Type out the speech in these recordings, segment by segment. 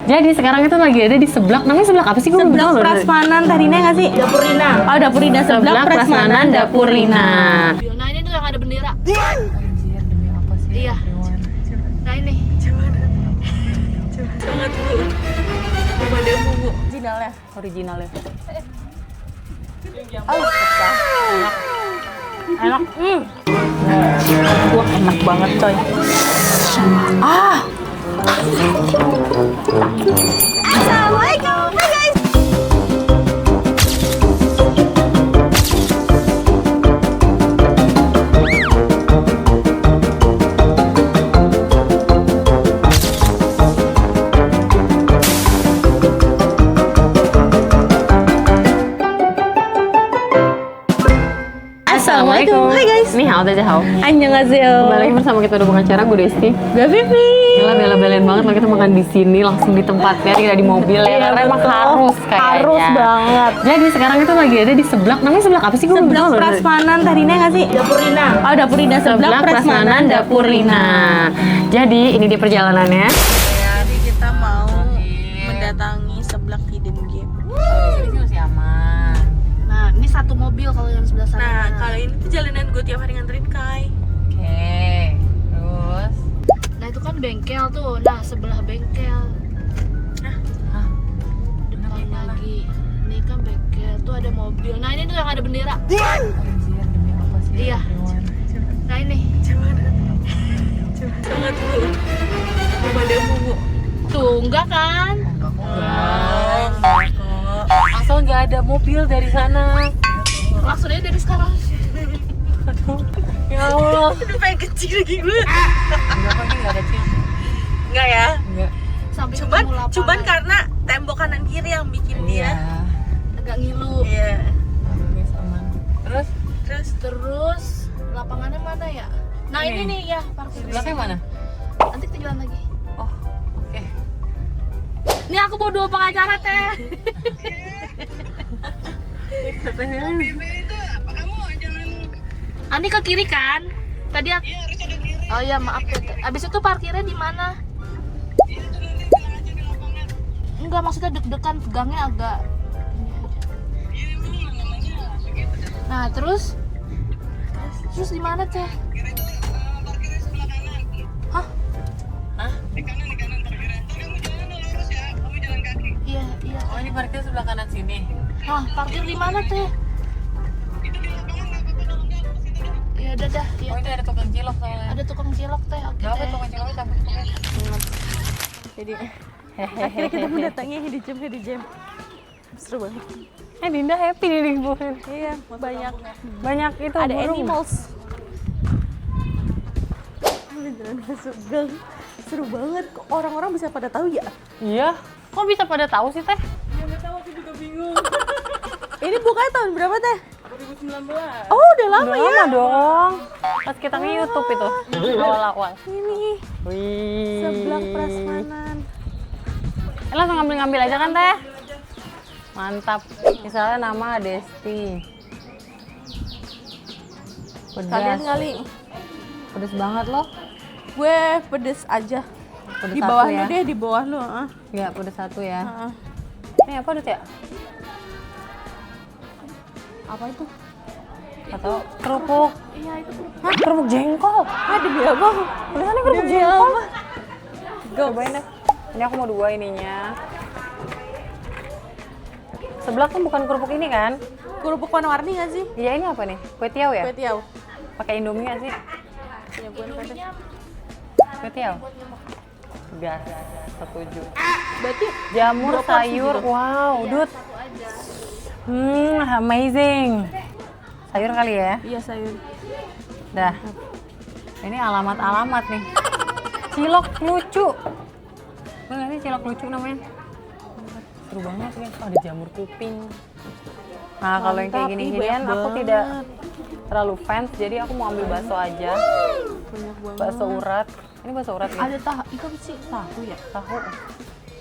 Jadi sekarang itu lagi ada di seblak, namanya seblak apa sih? Seblak Prasmanan tadi nggak sih? Dapur Rina. Oh, Dapur Rina, Seblak Prasmanan Dapur Rina. Nah ini tuh yang ada bendera. Anjir, demi apa sih? Iya. Nah ini. Coba dulu. Coba dia bumbu. Originalnya. Enak. Wah, enak banget coy. Assalamualaikum. Hai guys. Assalamualaikum. Hai guys. Nih hao, dadah hao. Annyeonghaseyo. Kembali lagi bersama kita di pengacara, gue Desti. Gue Vivi. Gila bela-belain banget loh kita makan di sini langsung di tempatnya, tidak di mobil ya. Iya, Karena emang betul. harus kayaknya. Harus banget. Jadi sekarang itu lagi ada di seblak, namanya seblak apa sih? Gue belum Seblak tahu loh. Prasmanan tadi nggak sih? Dapur Rina. Oh, Dapur Rina. Seblak Prasmanan Dapur Rina. Jadi ini dia perjalanannya. Jadi kita mau mendatangi seblak hidden game. Di sini masih aman. Nah ini satu mobil kalau yang sebelah sana. Nah, kalau ini tuh jalanan gue tiap hari nganterin Kai. Oke. Terus. Nah itu kan bengkel tuh. Nah sebelah bengkel. Hah? Depan lagi. Ini kan bengkel tuh ada mobil. Nah ini tuh yang ada bendera. Anjir, demi apa sih? Iya. Nah ini. Coba dulu. Coba dia bumbu. Tuh enggak kan? Asal nggak ada mobil dari sana. Langsung aja dari sekarang. Ya Allah. Udah pengen kecil lagi gue. Enggak kok, ini nggak ada cil. Enggak ya? Enggak. Sampai Cuman ketemu lapangan. cuman karena tembok kanan kiri yang bikin dia. agak ngilu. Iya. Bagus, aman. Terus Terus lapangannya mana ya? Nah Ini. ini nih ya parkir. belakangnya mana? Nanti kita jalan lagi. Oh, oke. Nih aku bawa 2 pengacara teh. Ani ke kiri kan? Tadi aku. Oh iya maaf ya. Teh. Abis itu parkirnya di mana? Enggak maksudnya deg-degan tegangnya agak. Nah terus di mana teh? Hah? Hah? Iya iya. Oh, ini parkir sebelah kanan sini. Hah parkir di mana teh? Ya udah dah. Ya. Oh, ini ada tukang cilok soalnya. Ada tukang cilok teh. Oke Gak apa teh. tukang ciloknya cabut. Jadi akhirnya kita mendatangi hidden gem. Seru banget. Dinda happy nih di bawah. Iya, Banyak itu ada burung. animals. Jalan masuk gang. Seru banget. Kok orang-orang bisa pada tahu ya? Iya. Kok bisa pada tahu sih teh? Ini bukanya tahun berapa teh? 2019. Oh, udah lama ya. Lama dong. Pas kita nge-YouTube itu awal-awal. Ini Wih. seblak Prasmanan. Langsung ngambil aja kan teh? Mantap. Misalnya nama Desti. Kalian Pedas. kali. Pedas banget loh. Gue pedes aja. Pedas Di bawah satu lu ya. deh, di bawah lu. Iya, pedas satu ya. Heeh. Ini apa Dut ya? Apa itu? Atau kerupuk? Iya, itu. Hah, kerupuk jengkol. Demi apa? Tulisannya kerupuk Demi jengkol. apa? Cobain deh. Ini aku mau 2 ininya. Sebelah kan bukan kerupuk ini kan? Kerupuk warna-warni nggak sih? Iya, ini apa nih? Kue tiaw ya? Kue tiaw. Pakai Indomie nggak sih? Ya, bukan kue tiaw. Kue tiaw? Gas, setuju. Berarti Jamur, 2 porsi sayur, gitu? wow, Dut. Amazing. Sayur kali ya? Iya, sayur. Dah. Ini alamat-alamat nih. Cilok lucu. Bener sih cilok lucu namanya. Seru banget ya. Oh, ada jamur kuping. Nah, kalau yang kayak Mantap, gini-ginian banyak aku banget. tidak terlalu fans, jadi aku mau ambil bakso aja. Banyak banget. Bakso urat. Ini bakso urat ya? Ada tahu, itu apa sih? Tahu ya? Tahu.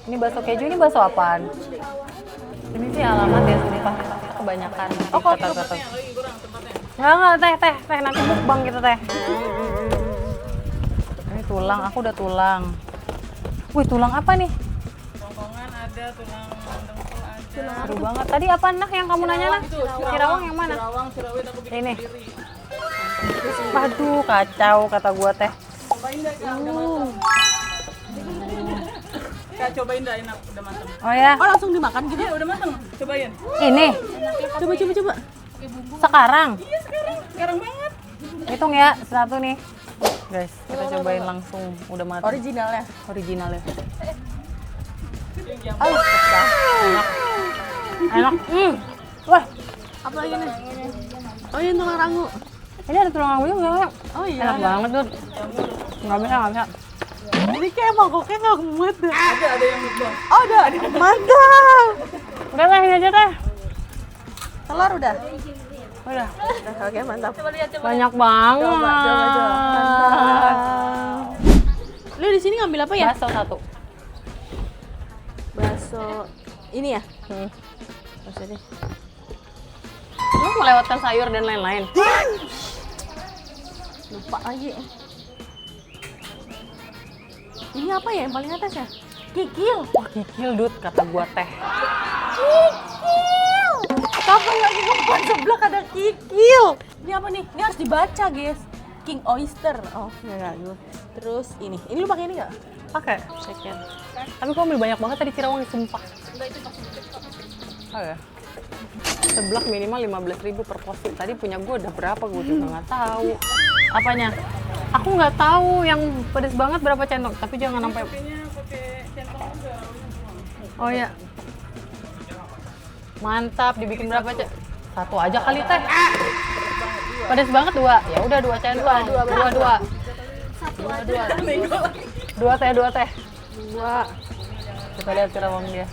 Ini bakso keju, ini bakso apaan? Ini sih alamat ya sini Pak. Kebanyakan. Oh, kok kata-kata. Enggak, teh, nanti mukbang gitu teh. Ini tulang, aku udah tulang. Wih, tulang apa nih? ada, tulang dengkul ada. Seru banget. Tadi apa nak yang kamu nanya nak? Cirawang yang mana? Cirawang, Cirawit aku bikin Ini. sendiri. Aduh kacau kata gua teh. Cobain deh Kak, udah matang. Kak, cobain dah, enak, udah matang. Oh ya, Oh langsung dimakan gitu? Iya, udah matang. Cobain. ini Coba. sekarang. Iya, sekarang banget. Hitung ya, satu nih. Guys, kita cobain langsung udah matang. Originalnya. Originalnya. Oh, Enak. Wah, apa lagi nih? Oh ini tulang rangu. ini ada tulang rangu juga. Oh iya. Enak banget tuh. Nggak bisa. Ini kayak mangkoknya nggak muat deh. Ada yang mukbang. Oh udah, mantap. Udah lah, ini aja teh. Telur udah. Udah. Oke mantap. Banyak banget. Coba. Mantap. Lu di sini ngambil apa ya? Bakso satu. Bakso ini ya? Bakso ini. Lu melewatkan sayur dan lain-lain. Lupa lagi. Ini apa ya yang paling atas ya? Kikil. Wah, kikil dud kata gua teh. Kikil. Kapan lagi depan sebelah ada kikil? Ini apa nih? Ini harus dibaca guys. King oyster. Oh enggak dulu. Terus ini lu pakai ini nggak? Pakai. Second. Tapi gua ambil banyak banget tadi Cirawang, sumpah. Oh ya. Seblak minimal 15.000 per porsi. Tadi punya gua udah berapa gua juga nggak tahu. Apanya? Aku nggak tahu yang pedes banget berapa centong, tapi jangan sampai. Kayaknya pakai centong juga. Oh ya. Mantap, dibikin berapa satu aja kali teh. Pedes banget dua. Ya udah dua centong. Dua. Dua teh. Kita lihat Cirawang dia.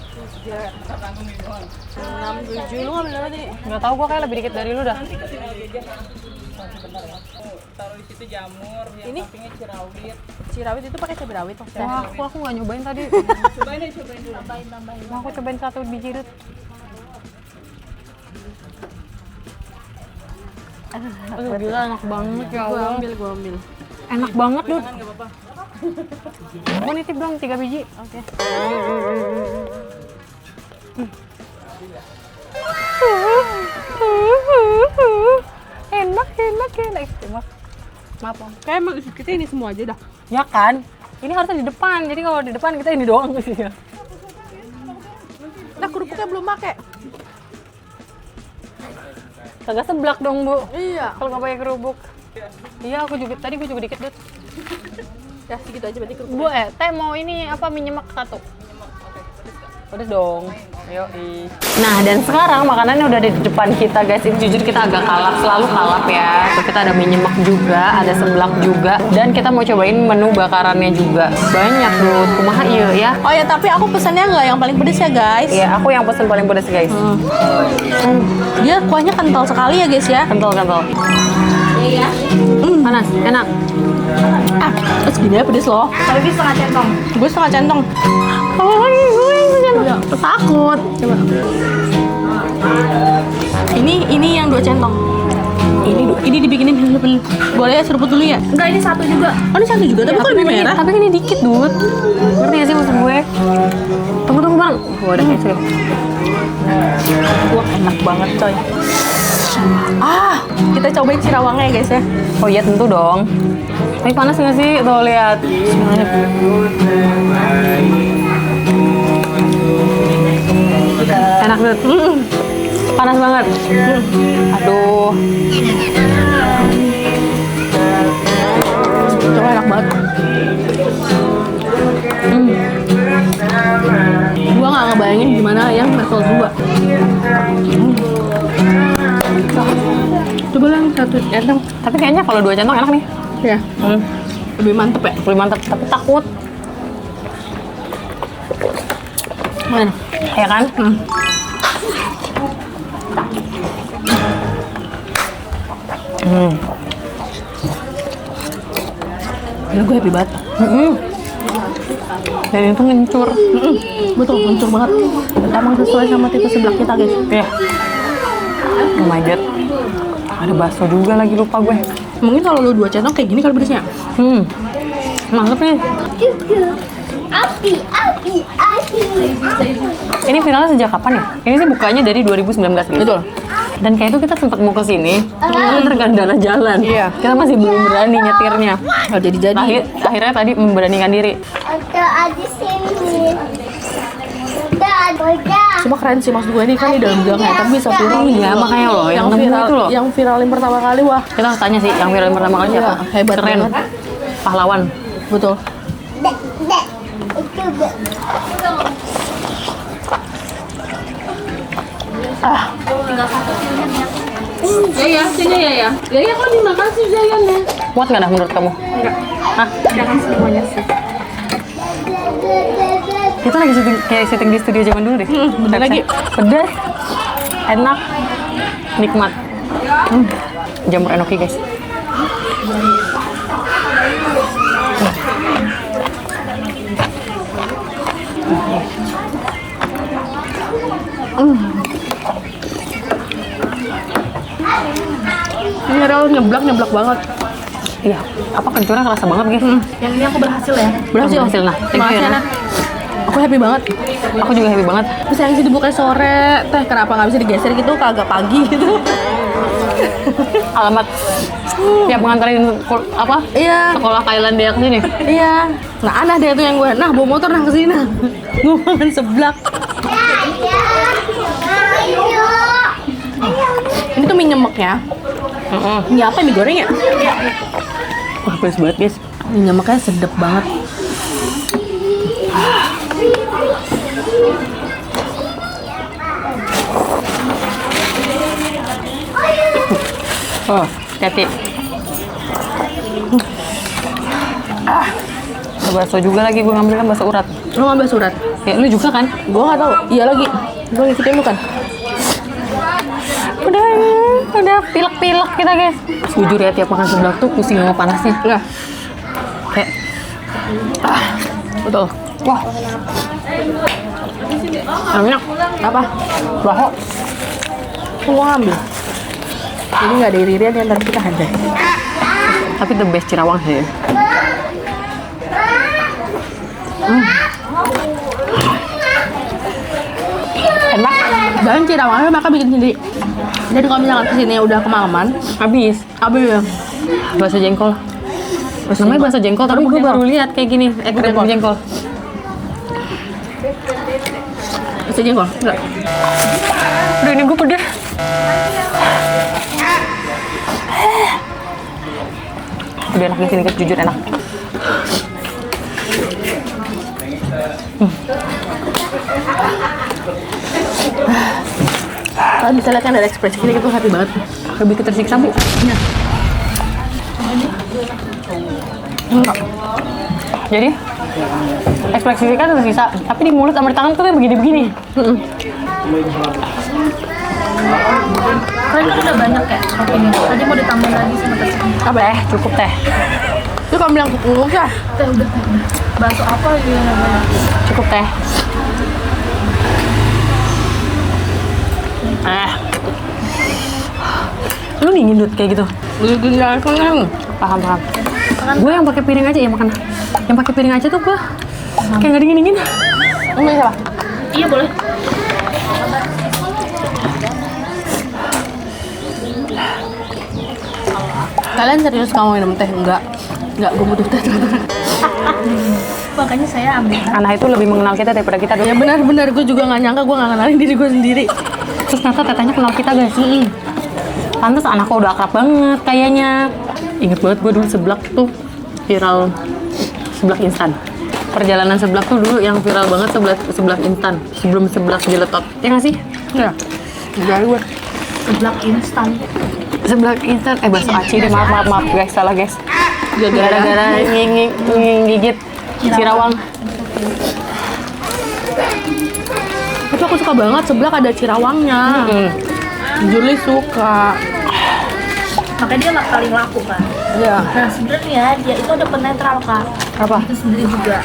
6, 7. Lu ngambil apa tadi? Nggak tahu gua kayak lebih dikit dari lu dah. Taruh di situ jamur, yang Ini? sampingnya cirawit. Cirawit itu pakai cabai rawit tuh. Wah, aku nggak nyobain tadi. Cobain dulu. Mau aku cobain satu biji Dut. Aduh, gila enak banget ya Gua Allah. ambil. Enak banget, Dut. Jangan, nggak apa-apa. Mau nitip dong 3 biji. Oke. Enak. Maaf, Om. Kayak emang kita ini semua aja dah. Ya kan? Ini harusnya di depan. Jadi kalau di depan kita ini doang sih. Nah kerupuknya belum pakai. Kagak seblak dong, Bu. Iya. Kalau nggak pakai kerupuk. Iya, tadi gue juga dikit, Dut. Ya segitu aja berarti kerupuk. Bu, teh mau ini apa mie nyemek satu? Pedes dong. Ayo. Nah, dan sekarang makanannya udah di depan kita, guys. Ini jujur kita agak kalap, selalu kalap ya. Tuh, kita ada mie nyemek juga, ada seblak juga, dan kita mau cobain menu bakarannya juga. Banyak, Dut. Kumaha ieu ya? Oh ya tapi aku pesannya nggak yang paling pedes ya guys. Iya, aku yang pesen paling pedes, guys. Dia kuahnya kental sekali ya guys ya. Kental. Iya. Panas, enak. Ah, terus gini ya pedes loh. Tapi setengah centong. Gue setengah centong. Takut. Coba. Ini yang 2 centong. Ini dibikinin dulu. Boleh ya seruput dulu ya? Enggak, ini satu juga. Oh ini satu juga, tapi kok lebih merah? Tapi ini dikit, Dut. Ngerti gak sih maksud gue? Tunggu, Bang. Udah kecil. Wah enak banget coy. Ah, kita cobain Cirawangnya ya guys ya. Oh iya, tentu dong. Tapi panas nggak sih? Tuh, lihat. Enak, Dut. Panas banget. Aduh. Itu enak banget. Gua nggak ngebayangin gimana yang level 2. Coba lah satu centong. Tapi kayaknya kalau 2 centong enak nih. Ya, lebih mantep ya. Lebih mantap, tapi takut. Mana? Ya kan? Ya gue happy banget. Dan itu ngencur. Betul, hancur banget. Emang sesuai sama tipe sebelah kita guys. Iya. Oh my god. Ada bakso juga lagi, lupa gue. Mungkin kalau lu 2 centong kayak gini kali pedesnya. Mantap nih. Api. Ini viralnya sejak kapan ya? Ini sih bukanya dari 2019 gitu. Betul. Dan kayak itu kita sempat mau ke sini, tapi terkendala jalan. Iya. Kita masih belum berani nyetirnya. Oh, jadi. Akhirnya tadi memberanikan diri. Ada di sini. Udah. Cuma keren sih maksud gue ini kan di dalam gang ya, tapi bisa viral. Iya, makanya loh, yang nemu viral itu loh. Yang viralin pertama kali, wah. Kita harus tanya sih, yang viral pertama kali siapa? Iya, hebat Keren. banget. Pahlawan. Betul. Itu Ya, sini ya. Ya, kok dimakan sih Zayannya? Muat nggak dah menurut kamu? Enggak. Hah? Jangan semuanya sih. Kita lagi syuting, kayak syuting di studio zaman dulu deh. Bener lagi. Pedas, enak, nikmat. Jamur enoki guys. Ini real nyeblak banget. Iya, apa kencurnya kerasa banget guys. Yang ini aku berhasil ya. Berhasil. Berhasil, nah. Thank you, Makasih, ya, Nah. Aku happy banget. Aku juga happy banget. Terus yang sih dibuka sore, teh kenapa nggak bisa digeser gitu ke agak pagi gitu? Alamat tiap nganterin apa? Iya. Sekolah Thailandia ke sini. Iya. Nah, aneh deh itu yang gue. Nah, bawa motor nah ke sini. Nah. Gue makan seblak. Ini tuh mie nyemek ya. Mie apa? Mie goreng ya? Wah, pedas banget guys. Mie nyemeknya sedep banget. Oh, hati. Ada bakso juga lagi, gue ngambil kan bakso urat. Lo ngambil surat? Ya, lu juga kan? Gue nggak tahu. Iya lagi. Gue ngikutin lu kan? Udah pilek-pilek kita guys. Jujur ya, tiap makan seblak tuh pusing sama panasnya. Enggak. Kayak, betul. Wah, enak. Apa? Baho. Gue ngambil. Ini nggak ada iri-irian yang ntar kita ada. Tapi the best Cirawang sih. Enak. Dan Cirawangnya mereka bikin sendiri. Jadi kalau misalkan kesini udah kemalaman, Habis. ya. Bakso jengkol. Namanya bakso jengkol, tapi gue baru lihat kayak gini. Keripik jengkol. Bisa jengkol? Enggak. Udah ini gue pedes. Udah enak di sini guys, jujur enak. Kalian bisa lihat kan dari ekspresi kita itu happy banget. Lebih ke tersiksa bu. Iya. Enggak. Jadi ekspresi kita tersisa, tapi di mulut sama di tangan tuh kayak begini-begini. Kalian kan udah banyak ya toppingnya. Tadi mau ditambah lagi sama tersebut. Apa teh? Cukup teh. Itu kamu bilang kukuluk ya? Teh udah. Bakso apa gitu namanya? Cukup teh. Lu dingin Dut kayak gitu. Udah kenyang. Paham. Gue yang pakai piring aja ya makan. Yang pakai piring aja tuh gue kayak nggak dingin. Ini siapa? Iya boleh. Kalian serius kamu minum teh? Enggak, gue butuh teh. Makanya saya ambil. Anak itu lebih mengenal kita daripada kita Dut. Ya benar-benar, gue juga nggak nyangka gue nggak kenalin diri gue sendiri. Terus ternyata tetehnya kenal kita guys. Pantes anakku udah akrab banget kayaknya. Ingat banget gue dulu seblak tuh viral, seblak instan. Perjalanan seblak tuh dulu yang viral banget seblak instan sebelum seblak jeletot. Ya nggak sih? Ya, dari gue. Seblak instan. Seblak instan, bakso aci deh, maaf guys, salah guys. Gara-gara gigit Cirawang. Tapi aku suka banget seblak ada Cirawangnya. Juli suka. Makanya dia paling laku kan. Ya. Nah sebenarnya dia itu ada penetral kak. Apa? Itu sendiri juga.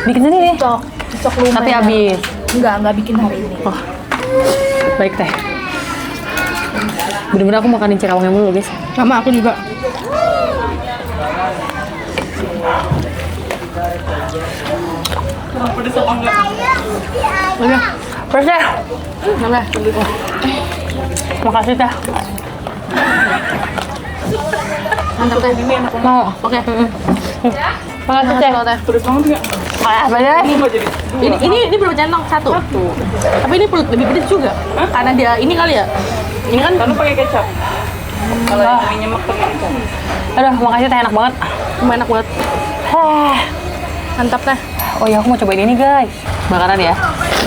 Bikin sendiri? Cocok lumayan. Tapi habis. Enggak bikin hari ini. Oh, baik teh. Bener-bener aku makanin Cirawangnya mulu guys. Sama aku juga. Pedes apa enggak? Udah. Terus deh. Udah. Makasih teh. Mantap teh. Mau? Oke. Makasih teh. Pedes banget nggak? Apa deh? Apa jadi? Ini berapa centong? Satu. Tapi ini perut lebih pedes juga. Karena dia ini kali ya. Ini kan Lalu pakai kecap. Kalau yang ini nyemek pakai kecap. Aduh, makasih teh, enak banget. enak banget. Mantap teh. Oh ya, aku mau cobain ini guys. Bakaran ya.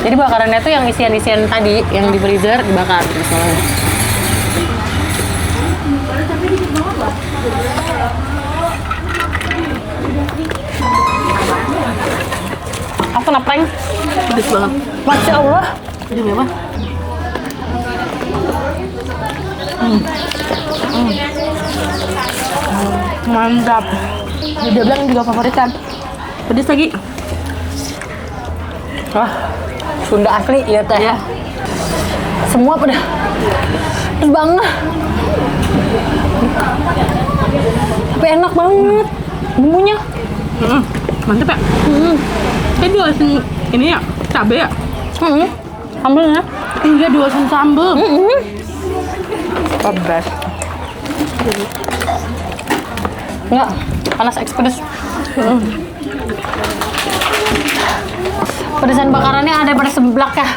Jadi bakarannya tuh yang isian-isian tadi, yang di freezer dibakar misalnya. Aku kena prank. Pedes banget. Masya Allah. Jadi apa? Mantap. Dia bilang juga favorit kan. Pedes lagi. Wah, Sunda asli ya teh. Ya. Semua pedas. Pedas banget. Tapi enak banget. Bumbunya. Mantap ya. Saya diolesin ini ya, cabai ya. Sambelnya. Iya diolesin sambal. Pedas. Enggak, panas eks pedes. Pedesan bakarannya ada pada seblak ya?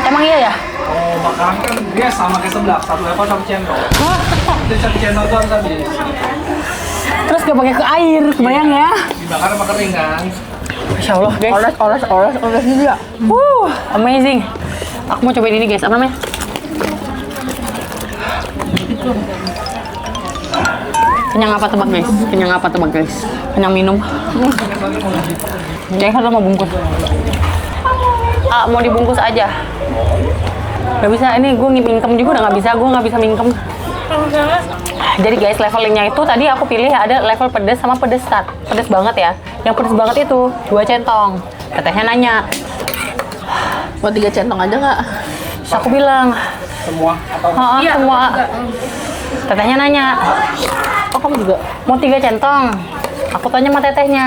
Emang iya ya? Oh, bakaran kan dia sama kayak seblak, satu level satu centong. Jadi satu centong tuh harus habis. Terus gak pakai ke air, kebayang ya? Dibakar sama kering kan? Masya Allah guys. Oles juga. Amazing. Aku mau cobain ini guys, apa namanya? Kenyang apa tebak guys? Kenyang apa tebak guys? Kenyang minum. Jadi kan mau bungkus. Ah, mau dibungkus aja. Gak bisa, ini gue mingkem juga udah gak bisa. Gue gak bisa mingkem. Jadi guys, levelingnya itu tadi aku pilih ada level pedes sama pedes start. Pedes banget ya. Yang pedes banget itu 2 centong. Tetehnya nanya. Mau 3 centong aja nggak? Terus aku bilang, Semua atau iya, semua. Tetehnya nanya, Oh kamu juga? mau 3 centong. Aku tanya sama tetehnya,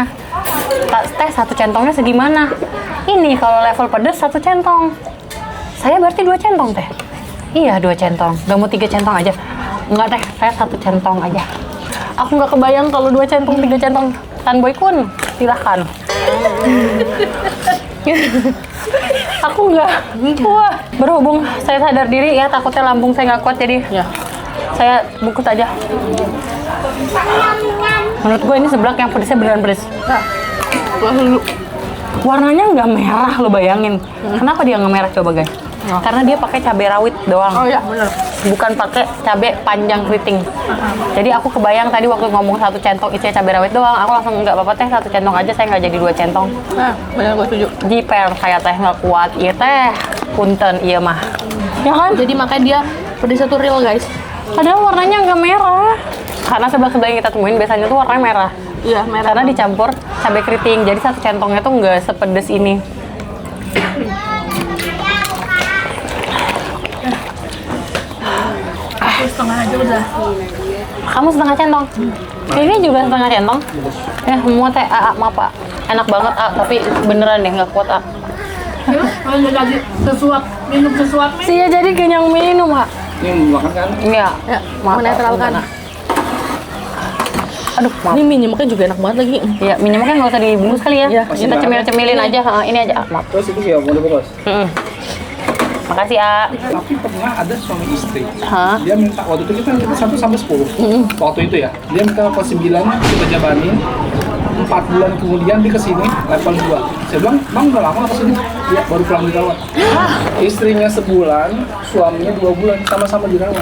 teh 1 centongnya segimana? Ini kalau level pedes 1 centong. Saya berarti 2 centong teh. Iya 2 centong. Gak mau 3 centong aja? Enggak teh, saya 1 centong aja. Aku nggak kebayang kalau 2 centong 3 centong. Tan Boy Kun, silahkan. Aku nggak. Wah, berhubung saya sadar diri ya, takutnya lambung saya nggak kuat jadi Ya. saya bungkus aja. Menurut gue ini seblak yang pedesnya beneran pedes. Nah, dulu. Warnanya nggak merah, lo bayangin. Kenapa dia nggak merah coba guys? Karena dia pakai cabai rawit doang. Oh ya benar. Bukan pakai cabai panjang keriting. Jadi aku kebayang tadi waktu ngomong 1 centong isinya cabai rawit doang, aku langsung nggak apa-apa teh 1 centong aja, saya nggak jadi 2 centong. Nah, benar gue setuju. Jiper saya teh nggak kuat, iya teh punten iya mah. Ya kan? Jadi makanya dia pedesnya tuh real guys. Padahal warnanya nggak merah. Karena sebelah-sebelah yang kita temuin biasanya tuh warnanya merah. Iya merah. Karena dicampur cabai keriting, jadi 1 centongnya tuh nggak sepedes ini. setengah aja udah. Kamu setengah centong? Ini juga setengah centong? Ya, semua teh, maaf Pak. Enak banget, tapi beneran deh, nggak kuat, Kalau nggak jadi sesuap, minum sesuap nih. Sih ya jadi kenyang minum, ini makan kan? Iya. Ya, Maaf, menetralkan. Pak. Aduh, maaf. Ini mie nyemeknya juga enak banget lagi. Iya, minumnya kan nggak usah dibungkus kali ya. Iya. Kita cemil-cemilin aja, ini aja, maaf. Terus itu ya mau dibungkus. Makasih, Tapi pernah ada suami istri. Hah? Dia minta waktu itu kita 1 sampai 10. Waktu itu ya. Dia minta level 9 kita jabanin. 4 bulan kemudian dia kesini level 2. Saya bilang, "Bang, udah lama kesini?" Dia baru pulang dirawat. Istrinya sebulan, suaminya 2 bulan sama-sama dirawat.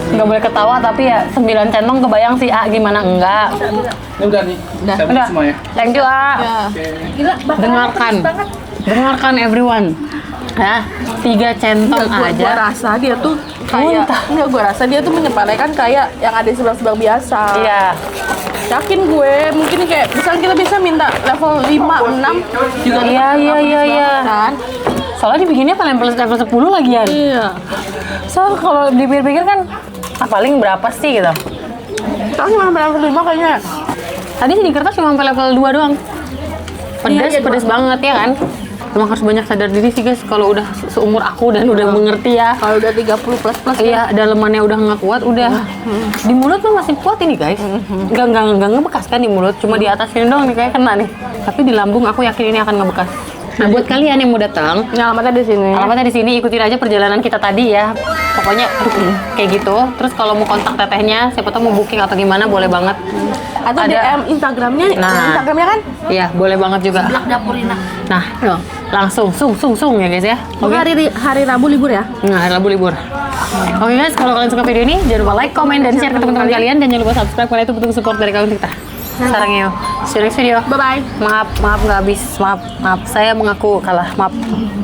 Nggak boleh ketawa, tapi ya 9 centong kebayang sih, gimana enggak. Ini udah nih. Udah. Saya Udah, semua ya. thank you, Dengarkan everyone. Ya, 3 centong Gua aja. rasa dia tuh kayak enggak, gue rasa dia tuh menyepelekan kayak yang ada di sebelah-sebelah biasa. Iya. Yakin gue, mungkin kayak misalnya kita bisa minta level 5, 6 juga Iya. kan? Soalnya dibikinnya paling plus level 10 lagian. Iya. So, kalau dipikir-pikir kan paling berapa sih gitu. Tapi cuma level 5 kayaknya. Tadi di kertas cuma sampai level 2 doang. Pedes banget ya kan. Emang harus banyak sadar diri sih guys kalau udah seumur aku dan udah mengerti ya. Kalau udah 30 plus Iya, dalemannya udah nggak kuat, udah di mulut tuh masih kuat ini guys. Nggak ngebekas kan di mulut, cuma di atas sini doang nih kayak kena nih. Tapi di lambung aku yakin ini akan ngebekas. Nah buat kalian yang mau datang, alamatnya di sini. alamatnya di sini, ikutin aja perjalanan kita tadi ya. Pokoknya kayak gitu. Terus kalau mau kontak tetehnya, siapa tahu mau booking atau gimana boleh banget. Atau DM Instagramnya, Nah. Instagramnya kan? Iya, boleh banget juga. Dapurina. Nah, langsung sung ya guys ya. Oke, hari Rabu libur ya? Nah, hari Rabu libur. Oke guys, kalau kalian suka video ini, jangan lupa like, comment, dan share ke teman-teman kalian. Dan jangan lupa subscribe karena itu bentuk support dari kalian kita. Sarang yo. See you next video. Bye-bye. Maaf nggak habis. Maaf. Saya mengaku kalah. Maaf.